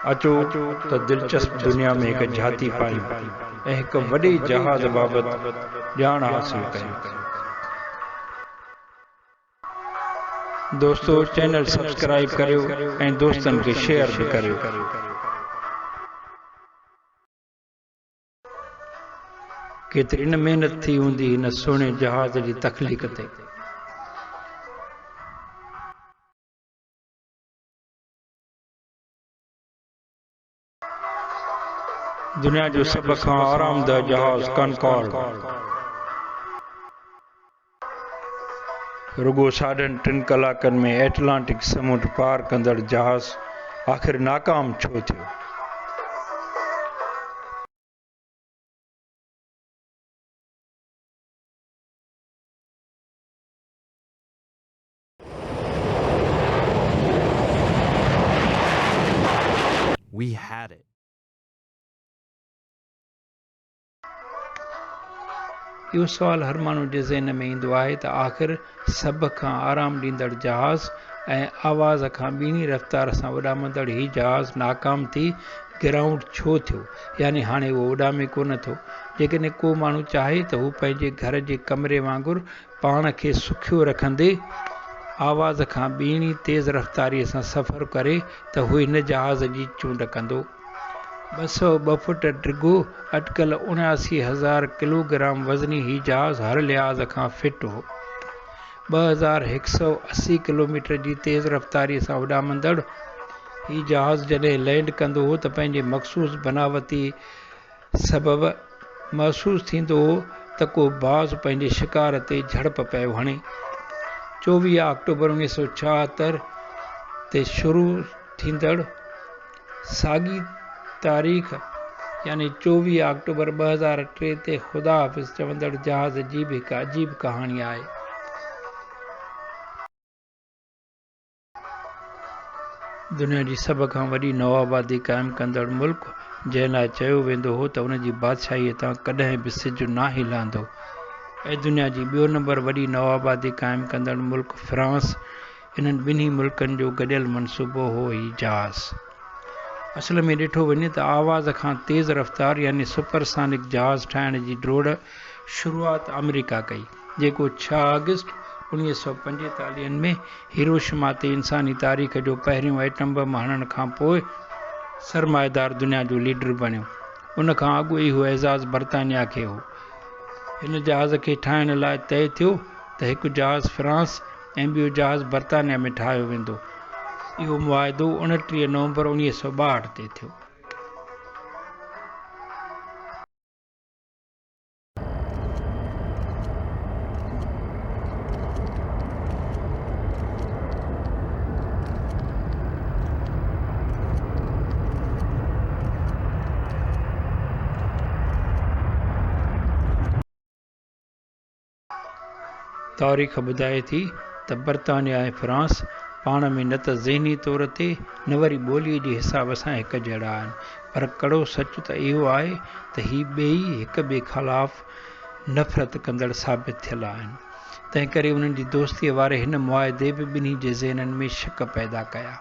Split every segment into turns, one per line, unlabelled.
अचो त दिलचस्प दुनिया में एक झाती पायूं ऐं हिक वॾे जहाज़ बाबति ॼाण हासिल कयूं। दोस्तों, चैनल सब्सक्राइब करियो ऐं दोस्तन के शेयर भी करियो। केतरी न मेहनत थी हूंदी हिन सुहिणे जहाज़ जी तख़लीक़ ते। दुनिया जो सब खां आरामदह जहाज़ कॉन्कॉर्ड रुगो 3.5 कलाकनि में एटलांटिक समुंड पार कंदड़ जहाज़ आखिर नाकाम छो थियो?
We had it.
इहो सुवाल हर माण्हू जे ज़हन में ईंदो आहे त आख़िर सभ खां आराम ॾींदड़ जहाज़ ऐं आवाज़ खां ॿीणी रफ़्तार सां उॾामंदड़ ही जहाज़ नाकाम थी ग्राउंड छो थियो, यानी हाणे उहो उॾामे कोन थो। जेकॾहिं को माण्हू चाहे त हू पंहिंजे घर जे कमरे वांगुरु पाण खे सुखियो रखंदे आवाज़ खां ॿीणी तेज़ रफ़्तारीअ सां सफ़र करे त हू हिन जहाज़ जी चूंड कंदो। 202 फुट डिघो अटकल 79,000 किलोग्राम वज़नी ही जहाज़ हर लिहाज़ खां फिट हो। 2180 किलोमीटर जी तेज़ रफ़्तारीअ सां उॾामंदड़ ही जहाज़ जॾहिं लैंड कंदो हो त पंहिंजे मख़सूस बनावती सबबि महसूस थींदो हो त को बाज़ पंहिंजे शिकार ते झड़प पियो हणे। 24 अक्टूबर 1976 ते शुरू थींदड़ साॻी तारीख़ यानी 24 अक्टूबर 2003 ते ख़ुदा हाफ़िज़ चवंदड़ जहाज़ जी बि हिकु अजीब कहाणी आहे। दुनिया जी सभ खां वॾी नवाबादी क़ाइमु कंदड़ मुल्क, जंहिं लाइ चयो वेंदो हो त उन जी बादशाहीअ तां कॾहिं बि सिज न हिलंदो, ऐं दुनिया जी ॿियो नंबर वॾी नवाबादी क़ाइमु कंदड़ मुल्क फ्रांस, इन्हनि ॿिन्ही मुल्कनि जो गॾियल मनसूबो हो ही जहाज़। असल में ॾिठो वञे त आवाज़ खां तेज़ रफ़्तार यानी सुपरसानिक जहाज़ ठाहिण जी ड्रोड़ शुरूआत अमेरिका कई, जेको 6 अगस्त 1945 में हिरोशिमा ते इंसानी तारीख़ जो पहिरियों एटम बम हणण खां पोइ सरमाएदार दुनिया जो लीडर बणियो। उन खां अॻु इहो एज़ाज़ बर्तानिया खे हो। हिन जहाज़ खे ठाहिण लाइ तय थियो त हिकु जहाज़ फ्रांस ऐं ॿियो जहाज़ बर्तानिया में ठाहियो वेंदो। इहो मुआहिदो 29 नवंबर 1962 ते थियो। तारीख़ ॿुधाए थी त बर्तानिया ऐं फ्रांस पाण में न त ज़हनी तौर ते न वरी ॿोलीअ जे हिसाब सां हिक जहिड़ा आहिनि, पर कड़ो सच त इहो आहे त ही ॿेई हिक ॿिए ख़िलाफ़ नफ़रत कंदड़ साबित थियल आहिनि। तंहिं करे उन्हनि जी दोस्तीअ वारे हिन मुआहिदे बि ॿिन्ही जे ज़हननि में शक पैदा कया,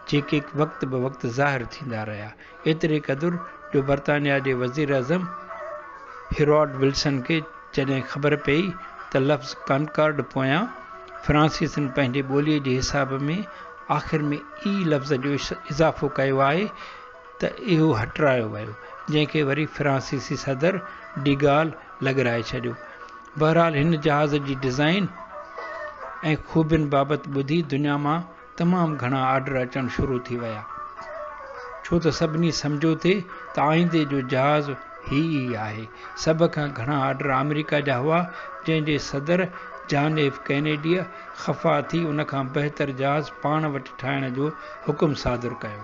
जेके वक़्त ब वक़्त ज़ाहिर थींदा रहिया। एतिरे क़दुरु जो बर्तानिया जे वज़ीर अज़म हेरोल्ड विल्सन खे जॾहिं ख़बर पई त लफ़्ज़ कॉन्कॉर्ड पोयां फ्रांसीसिन पंहिंजे ॿोलीअ जे हिसाब में आख़िर में ई लफ़्ज़ जो इज़ाफ़ो कयो आहे त इहो हटरायो वियो, जंहिंखे वरी फ्रांसीसी सदर डिगाल लॻराए छॾियो। बहरहाल हिन जहाज़ जी डिज़ाइन ऐं ख़ूबियुनि बाबति ॿुधी दुनिया मां तमामु घणा आर्डर अचणु शुरू थी विया, छो त सभिनी सम्झो थे त आईंदे जो जहाज़ ही आहे। सभ खां घणा आर्डर अमेरिका जा हुआ, जंहिंजे सदर जॉन एफ कैनेडी ख़फ़ा थी उन खां बहितर जहाज़ पाण वटि ठाहिण जो हुकुम सादर कयो।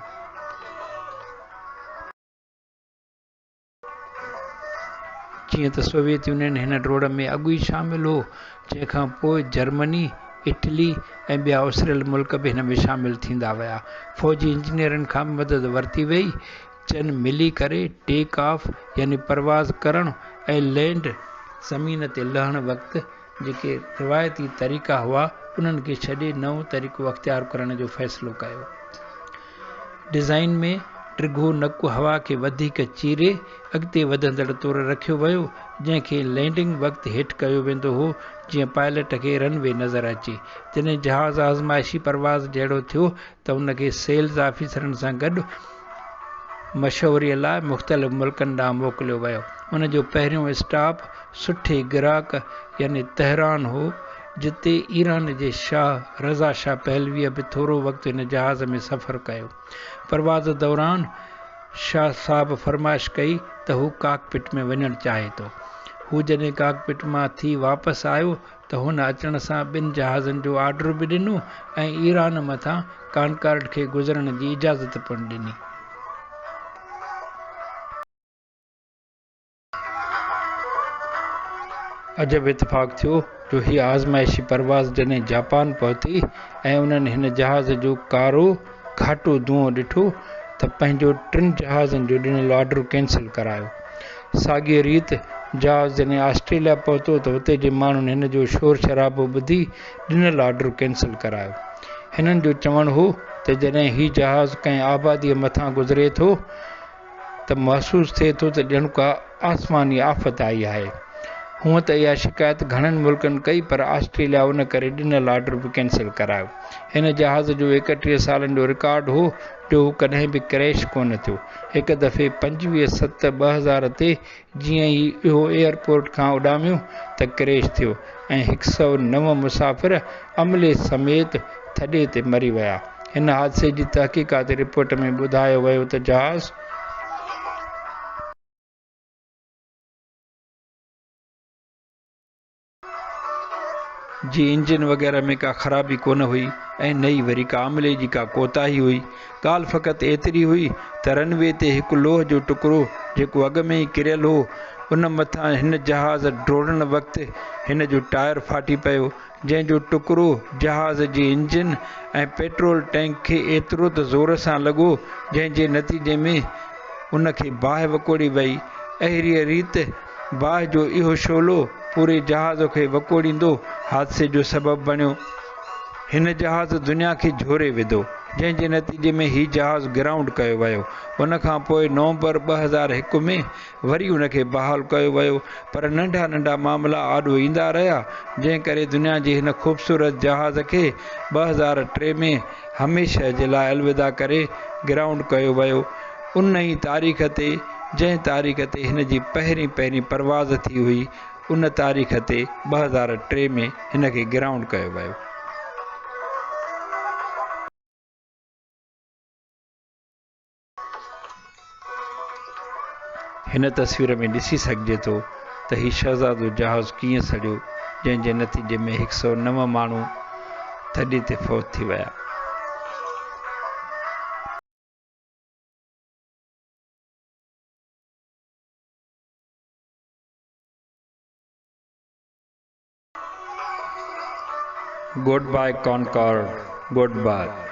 जीअं त सोवियत यूनियन हिन ड्रोड़ में अॻु ई शामिल हो, जंहिंखां पोइ जर्मनी, इटली ऐं ॿिया उसरियल मुल्क बि हिन में शामिल थींदा विया। फ़ौजी इंजीनियरनि खां मदद वरिती वई, जन मिली करे टेक ऑफ यानी परवाज़ करण ऐं लैंड ज़मीन ते लहण वक़्तु जेके रिवायती तरीक़ा हुआ उन्हनि खे छॾे नओं तरीक़ो अख़्तियार करण जो फ़ैसिलो कयो। डिज़ाइन में डिघो नकु हवा खे वधीक चीरे अॻिते वधंदड़ तौर रखियो वियो, जंहिंखे लैंडिंग वक़्तु हेठि कयो वेंदो हो जीअं पायलट खे रनवे नज़र अचे। जॾहिं जहाज़ आज़माइशी परवाज़ जहिड़ो थियो त उनखे सेल्स ऑफिसरनि सां गॾु मशवरीअ लाइ मुख़्तलिफ़ मुल्कनि ॾांहुं मोकिलियो वियो। उन जो पहिरियों स्टॉप सुठे गिराक यानी तेहरान हो, जिते ईरान जे शाह रज़ा शाह पहलवीअ बि थोरो वक़्तु हिन जहाज़ में सफ़र कयो। परवाज़ दौरान शाह साहब फरमाइश कई त हू कॉकपिट में वञणु चाहे थो। हू जॾहिं कॉकपिट मां थी वापसि आयो त हुन अचण सां ॿिनि जहाज़नि जो ऑर्डर बि ॾिनो ऐं ईरान मथां कॉन्कॉर्ड खे गुज़रण जी इजाज़त पिणु ॾिनी। अजब इतफ़ाक़ थियो जो हीअ आज़माइशी परवाज़ जॾहिं जापान पहुती ऐं उन्हनि हिन जहाज़ जो कारो घाटो धुओं ॾिठो त पंहिंजो 3 जहाज़नि जो ॾिनल ऑर्डर कैंसिल करायो। साॻिए रीति जहाज़ जॾहिं ऑस्ट्रेलिया पहुतो त हुते जे माण्हुनि हिन जो शोर शराबो ॿुधी ॾिनल ऑर्डर कैंसिल करायो। हिननि जो चवणु हो त जॾहिं हीउ जहाज़ कंहिं आबादीअ मथां गुज़रे थो त महसूसु थिए थो त ॼण का आसमानी आफ़त आई आहे। हूअं त इहा शिकायत घणनि मुल्कनि कई, पर ऑस्ट्रेलिया उन करे ॾिनल ऑर्डर बि कैंसिल करायो। हिन जहाज़ जो 31 सालनि जो रिकॉर्ड हो जो हू कॾहिं बि क्रैश कोन थियो। हिकु दफ़े 25/7/2000 ते जीअं ई इहो एयरपोर्ट खां उॾामियो त क्रैश थियो ऐं 109 मुसाफ़िर अमले समेत थॾे ते मरी विया। हिन हादसे जी तहक़ीक़ाती रिपोर्ट में ॿुधायो वियो त जहाज़ जी इंजन वग़ैरह में का ख़राबी कोन हुई ऐं नई वरी का अमले जी का कोताही हुई। ॻाल्हि फ़क़ति एतिरी हुई त रनवे ते हिकु लोह जो टुकड़ो जेको अॻु में ई किरियल हो, उन मथां हिन जहाज़ ड्रोड़ण वक़्तु हिन जो टायर फाटी पियो, जंहिंजो टुकड़ो जहाज़ जे इंजन ऐं पेट्रोल टैंक खे एतिरो त ज़ोर सां लॻो जंहिंजे नतीजे में उन खे बाहि वकोड़ी वई। अहिड़ीअ रीति बाहि जो इहो शोलो पूरे जहाज़ खे वकोड़ींदो हादसे जो सबबु बणियो। हिन जहाज़ दुनिया खे झोरे विधो, जंहिंजे नतीजे में हीउ जहाज़ ग्राउंड कयो वियो। उन खां पोइ नवंबर 2001 में वरी उन खे बहाल कयो वियो, पर नंढा नंढा मामला आॾो ईंदा रहिया, जंहिं करे दुनिया जे हिन ख़ूबसूरत जहाज़ खे 2003 में हमेशह जे लाइ अलविदा करे ग्राउंड कयो वियो। उन ई तारीख़ ते जंहिं तारीख़ ते हिन जी पहिरीं परवाज़ थी हुई, उन तारीख़ ते 2003 में हिन खे ग्राउंड कयो वियो। हिन तस्वीर में ॾिसी सघिजे थो त हीउ शहज़ादो जहाज़ कीअं सड़ियो, जंहिंजे नतीजे में 109 माण्हू थॾे ते फ़ौत थी विया। Goodbye Concorde, goodbye.